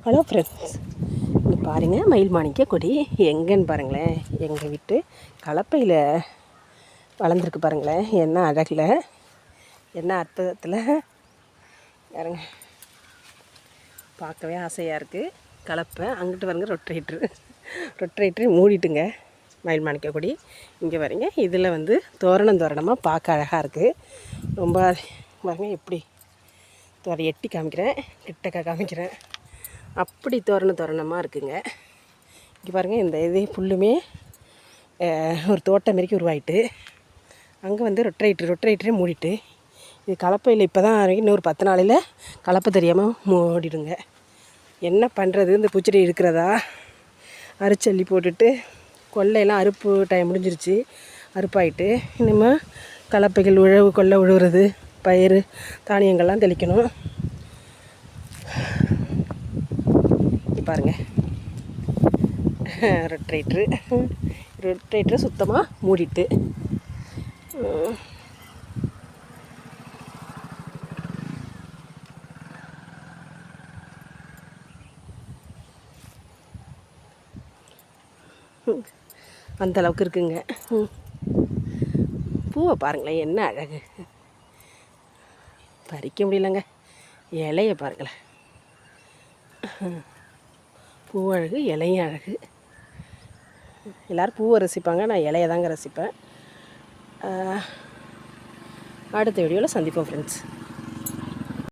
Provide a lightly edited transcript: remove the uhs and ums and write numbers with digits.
Hello friends, இங்கே பாருங்கள் மயில் மாணிக்க கொடி எங்கேன்னு பாருங்களேன். எங்கள் வீட்டு கலப்பையில் வளர்ந்துருக்கு பாருங்களேன். என்ன அழகில், என்ன அற்புதத்தில் பாருங்க, பார்க்கவே ஆசையாக இருக்குது. கலப்பை அங்கிட்டு பாருங்க, ரொட்ரேட்ரு மூடிட்டுங்க மயில் மாணிக்க கொடி. இங்கே பாருங்க, இதில் வந்து தோரணமாக பார்க்க அழகாக இருக்குது. ரொம்ப பாருங்க, எப்படி எட்டி காமிக்கிறேன், கிட்டக்க காமிக்கிறேன். அப்படி தோரணமாக இருக்குங்க. இங்கே பாருங்கள், இந்த இது ஃபுல்லுமே ஒரு தோட்டம் மாரிக்கு உருவாயிட்டு, அங்கே வந்து ரொட்ரேட்டரே மூடிட்டு, இது கலப்பையில் இப்போ தான் இன்னொரு 10 நாளையில் கலப்பை தெரியாமல் மூடிடுங்க. என்ன பண்ணுறது, இந்த பூச்செடி இருக்கிறதா அரிச்சல்லி போட்டுட்டு, கொள்ளையெல்லாம் அறுப்பு டைம் முடிஞ்சிருச்சு, அறுப்பாயிட்டு இனிமேல் கலப்பைகள் கொள்ளை உழுவுறது, பயிர் தானியங்கள்லாம் தெளிக்கணும். பாருங்கள், ரொட்ரேட்ரு சுத்தமாக மூடிட்டு, அந்த அளவுக்கு இருக்குங்க. பூவை பாருங்களேன், என்ன அழகு, பறிக்க முடியலங்க. இலைய பாருங்களேன், பூ அழகு, இலையும் அழகு. எல்லோரும் பூவை ரசிப்பாங்க, நான் இலையை தாங்க ரசிப்பேன். அடுத்த வீடியோவில் சந்திப்போம் ஃப்ரெண்ட்ஸ்.